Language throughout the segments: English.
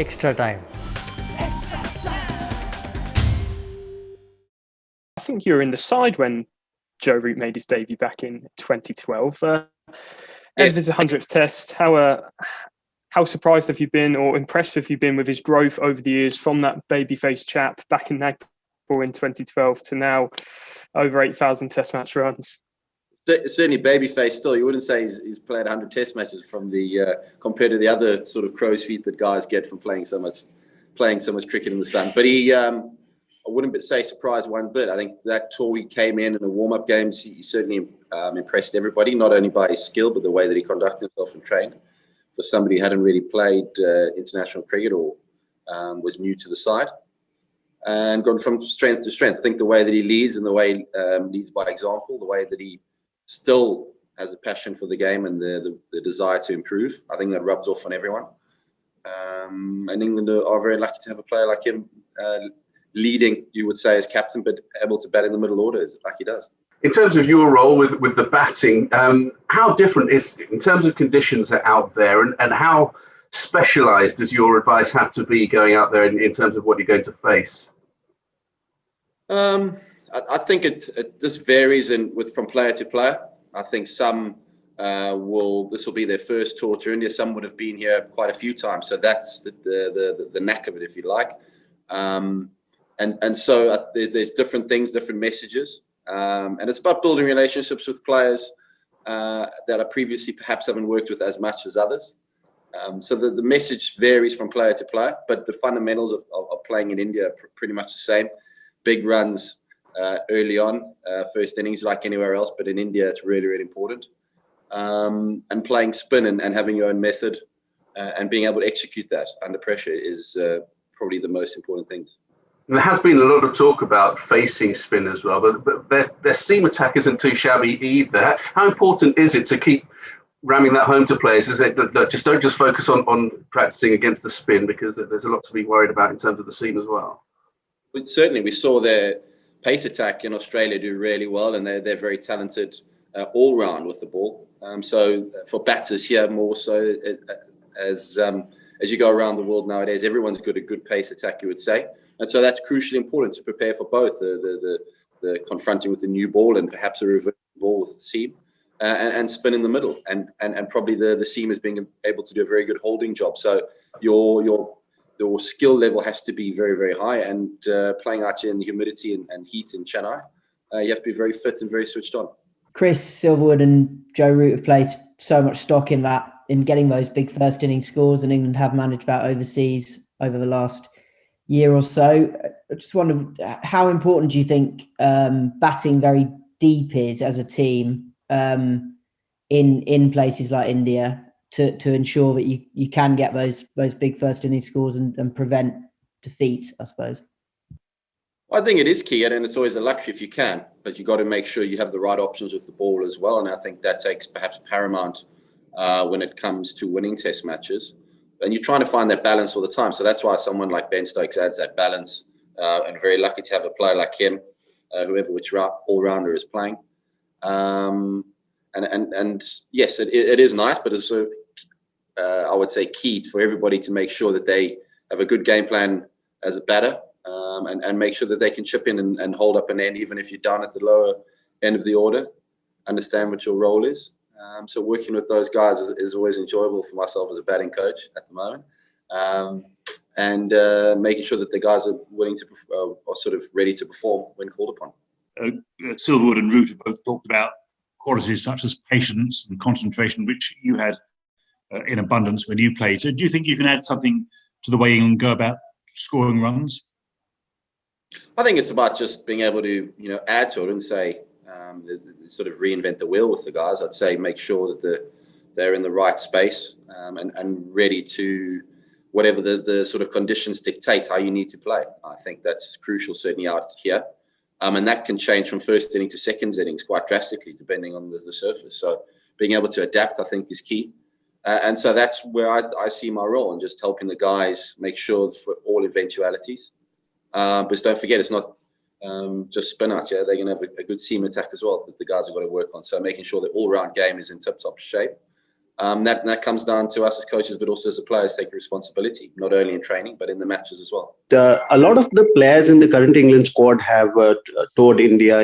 extra time. I think you were in the side when Joe Root made his debut back in 2012. Yes. His 100th test. How surprised have you been, or impressed have you been with his growth over the years from that babyface chap back in Nagpur in 2012 to now over 8,000 test match runs? Certainly babyface still. You wouldn't say he's played 100 test matches from the compared to the other sort of crow's feet that guys get from playing so much cricket in the sun. But I wouldn't say surprised one bit. I think that tour he came in the warm-up games, he certainly impressed everybody, not only by his skill, but the way that he conducted himself and trained. For somebody who hadn't really played international cricket or was new to the side, and gone from strength to strength. I think the way that he leads and the way he leads by example, the way that he still has a passion for the game and the desire to improve, I think that rubs off on everyone. And England are very lucky to have a player like him leading, you would say, as captain, but able to bat in the middle order like he does. In terms of your role with the batting, how different is it in terms of conditions that are out there, and how specialised does your advice have to be going out there in terms of what you're going to face? I think it just varies from player to player. I think some this will be their first tour to India. Some would have been here quite a few times, so that's the knack of it, if you like. And so there's different things, different messages, and it's about building relationships with players that I previously perhaps haven't worked with as much as others. So the message varies from player to player, but the fundamentals of playing in India are pretty much the same. Big runs early on, first innings like anywhere else, but in India it's really, really important. And playing spin and having your own method and being able to execute that under pressure is probably the most important things. There has been a lot of talk about facing spin as well, but their seam attack isn't too shabby either. How important is it to keep ramming that home to players? Is it that just don't just focus on practicing against the spin, because there's a lot to be worried about in terms of the seam as well? But certainly, we saw their pace attack in Australia do really well, and they're very talented all round with the ball. So for batters here, more so as you go around the world nowadays, everyone's got a good pace attack, you would say. And so that's crucially important to prepare for both the confronting with the new ball and perhaps a reverse ball with the seam, and spin in the middle, and probably the seam is being able to do a very good holding job. So your skill level has to be very, very high, and playing out here in the humidity and heat in Chennai, you have to be very fit and very switched on. Chris Silverwood and Joe Root have placed so much stock in getting those big first inning scores, and England have managed that overseas over the last year or so. I just wonder, how important do you think batting very deep is as a team in places like India to ensure that you can get those big first inning scores and prevent defeat, I suppose? I think it is key, and it's always a luxury if you can, but you got to make sure you have the right options with the ball as well. And I think that takes perhaps paramount when it comes to winning test matches. And you're trying to find that balance all the time. So that's why someone like Ben Stokes adds that balance, and very lucky to have a player like him, which all-rounder is playing. And yes, it is nice, but it's also, I would say, key for everybody to make sure that they have a good game plan as a batter, and make sure that they can chip in and hold up an end, even if you're down at the lower end of the order. Understand what your role is. So working with those guys is always enjoyable for myself as a batting coach at the moment, and making sure that the guys are willing to are sort of ready to perform when called upon. Silverwood and Root have both talked about qualities such as patience and concentration, which you had in abundance when you played. So do you think you can add something to the way you can go about scoring runs? I think it's about just being able to add to it and say, sort of reinvent the wheel with the guys. I'd say make sure that they're in the right space, and ready to whatever the sort of conditions dictate how you need to play. I think that's crucial, certainly out here. And that can change from first inning to second innings quite drastically, depending on the surface. So being able to adapt, I think, is key. And so that's where I see my role, and just helping the guys make sure for all eventualities. But don't forget, it's not just spin out. Yeah, they're going to have a good seam attack as well that the guys have got to work on. So making sure the all-round game is in tip-top shape, that comes down to us as coaches, but also as the players taking responsibility, not only in training, but in the matches as well. A lot of the players in the current England squad have toured India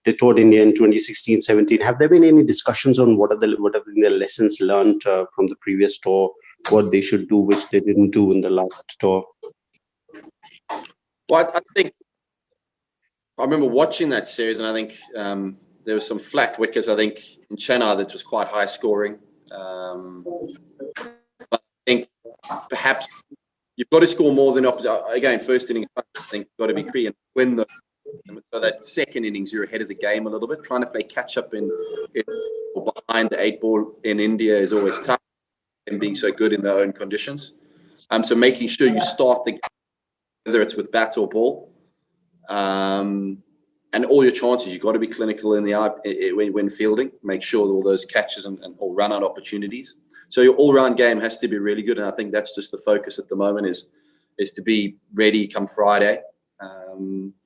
they toured India in 2016-17. Have there been any discussions on what have been their lessons learned from the previous tour, what they should do, which they didn't do in the last tour? Well, I think I remember watching that series, and I think there was some flat wickets. I think in Jana that was quite high scoring. But I think perhaps you've got to score more than opposite. Again, first inning, I think you've got to be clear and win the. So that second innings, you're ahead of the game a little bit. Trying to play catch up in or behind the 8 ball in India is always tough, and being so good in their own conditions. So making sure you start the game, whether it's with bat or ball, and all your chances, you've got to be clinical in the when fielding. Make sure all those catches and all run out opportunities. So your all-round game has to be really good, and I think that's just the focus at the moment is to be ready come Friday.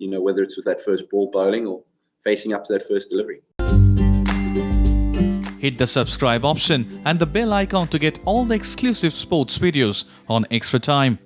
Whether it's with that first ball bowling or facing up to that first delivery. Hit the subscribe option and the bell icon to get all the exclusive sports videos on Extra Time.